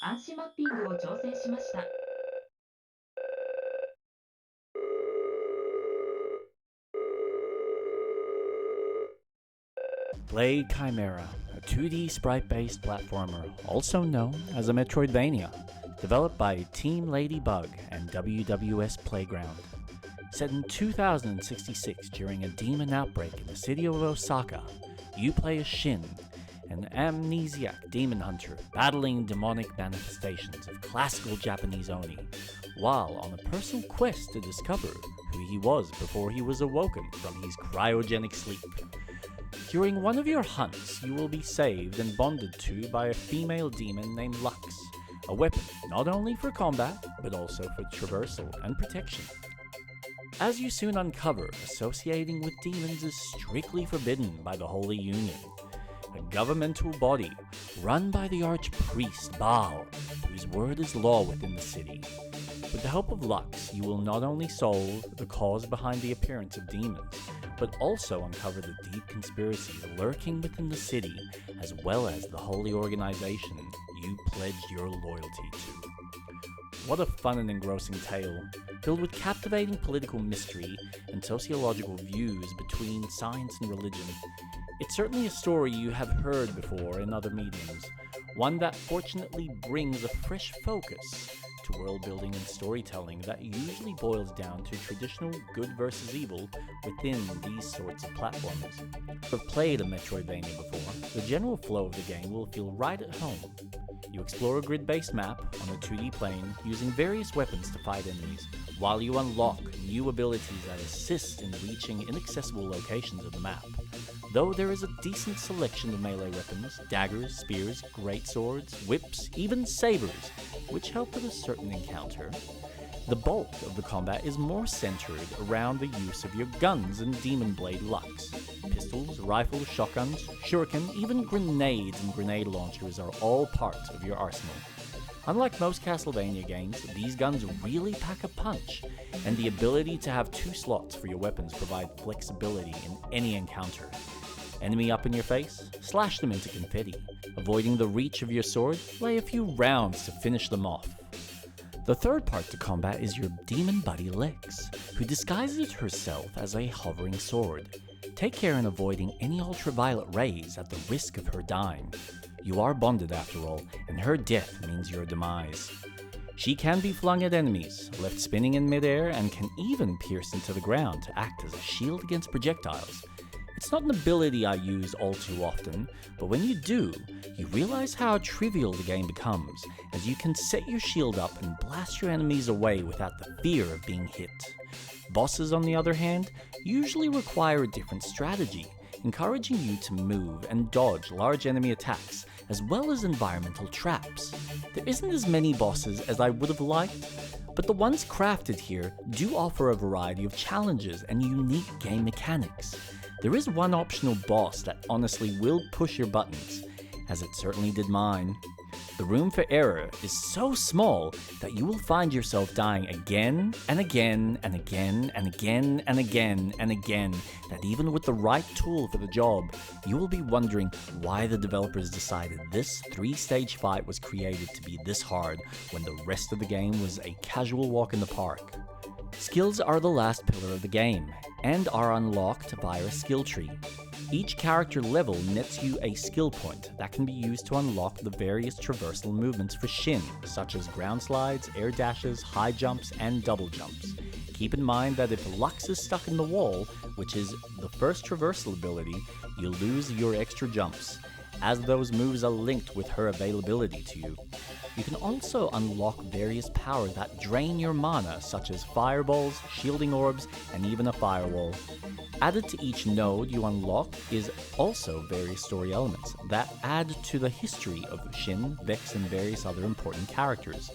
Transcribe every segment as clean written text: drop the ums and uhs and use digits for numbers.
暗視マッピングを調整しました。Play Chimera, a 2D sprite-based platformer, also known as a Metroidvania, developed by Team Ladybug and WWS Playground. Set in 2066 during a demon outbreak in the city of Osaka, you play as Shin, an amnesiac demon hunter battling demonic manifestations of classical Japanese Oni, while on a personal quest to discover who he was before he was awoken from his cryogenic sleep. During one of your hunts, you will be saved and bonded to by a female demon named Lux, a weapon not only for combat, but also for traversal and protection. As you soon uncover, associating with demons is strictly forbidden by the Holy Union, a governmental body run by the archpriest Baal, whose word is law within the city. With the help of Lux, you will not only solve the cause behind the appearance of demons, but also uncover the deep conspiracies lurking within the city, as well as the holy organization you pledged your loyalty to. What a fun and engrossing tale, filled with captivating political mystery and sociological views between science and religion. It's certainly a story you have heard before in other mediums, one that fortunately brings a fresh focus to world building and storytelling that usually boils down to traditional good versus evil within these sorts of platformers. If you've played a Metroidvania before, the general flow of the game will feel right at home. You explore a grid-based map on a 2D plane using various weapons to fight enemies, while you unlock new abilities that assist in reaching inaccessible locations of the map. Though there is a decent selection of melee weapons, daggers, spears, greatswords, whips, even sabers, which help with a certain encounter, the bulk of the combat is more centered around the use of your guns and Demon Blade Lux. Pistols, rifles, shotguns, shuriken, even grenades and grenade launchers are all part of your arsenal. Unlike most Castlevania games, these guns really pack a punch, and the ability to have 2 slots for your weapons provide flexibility in any encounter. Enemy up in your face? Slash them into confetti. Avoiding the reach of your sword? Lay a few rounds to finish them off. The third part to combat is your demon buddy Lex, who disguises herself as a hovering sword. Take care in avoiding any ultraviolet rays at the risk of her dying. You are bonded after all, and her death means your demise. She can be flung at enemies, left spinning in midair, and can even pierce into the ground to act as a shield against projectiles. It's not an ability I use all too often, but when you do, you realize how trivial the game becomes, as you can set your shield up and blast your enemies away without the fear of being hit. Bosses, on the other hand, usually require a different strategy, encouraging you to move and dodge large enemy attacks, as well as environmental traps. There isn't as many bosses as I would have liked, but the ones crafted here do offer a variety of challenges and unique game mechanics. There is one optional boss that honestly will push your buttons, as it certainly did mine. The room for error is so small that you will find yourself dying again and again and again and again and again and again, that even with the right tool for the job, you will be wondering why the developers decided this 3-stage fight was created to be this hard when the rest of the game was a casual walk in the park. Skills are the last pillar of the game, and are unlocked via a skill tree. Each character level nets you a skill point that can be used to unlock the various traversal movements for Shin, such as ground slides, air dashes, high jumps, and double jumps. Keep in mind that if Lux is stuck in the wall, which is the first traversal ability, you lose your extra jumps, as those moves are linked with her availability to you. You can also unlock various powers that drain your mana, such as fireballs, shielding orbs, and even a firewall. Added to each node you unlock is also various story elements that add to the history of Shin, Vex, and various other important characters.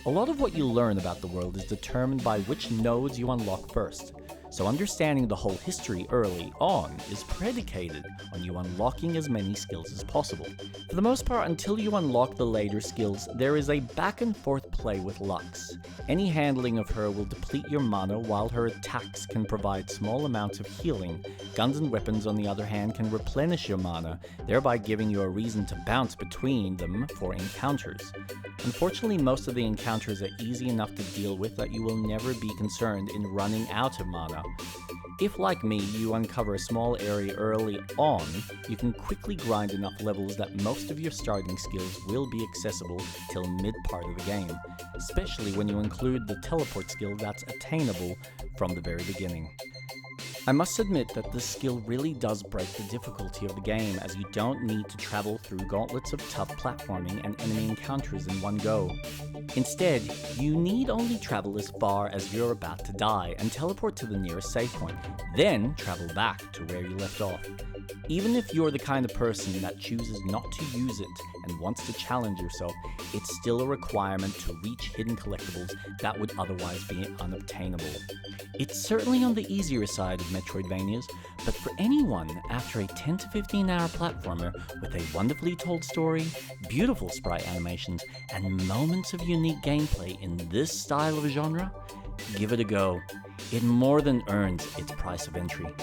A lot of what you learn about the world is determined by which nodes you unlock first, so understanding the whole history early on is predicated on you unlocking as many skills as possible. For the most part, until you unlock the later skills, there is a back and forth play with Lux. Any handling of her will deplete your mana, while her attacks can provide small amounts of healing. Guns and weapons, on the other hand, can replenish your mana, thereby giving you a reason to bounce between them for encounters. Unfortunately, most of the encounters are easy enough to deal with that you will never be concerned in running out of mana. If, like me, you uncover a small area early on, you can quickly grind enough levels that most of your starting skills will be accessible till mid-part of the game, especially when you include the teleport skill that's attainable from the very beginning. I must admit that this skill really does break the difficulty of the game, as you don't need to travel through gauntlets of tough platforming and enemy encounters in one go. Instead, you need only travel as far as you're about to die and teleport to the nearest save point, then travel back to where you left off. Even if you're the kind of person that chooses not to use it and wants to challenge yourself, it's still a requirement to reach hidden collectibles that would otherwise be unobtainable. It's certainly on the easier side of Metroidvanias, but for anyone after a 10 to 15 hour platformer with a wonderfully told story, beautiful sprite animations, and moments of unique gameplay in this style of genre, give it a go. It more than earns its price of entry.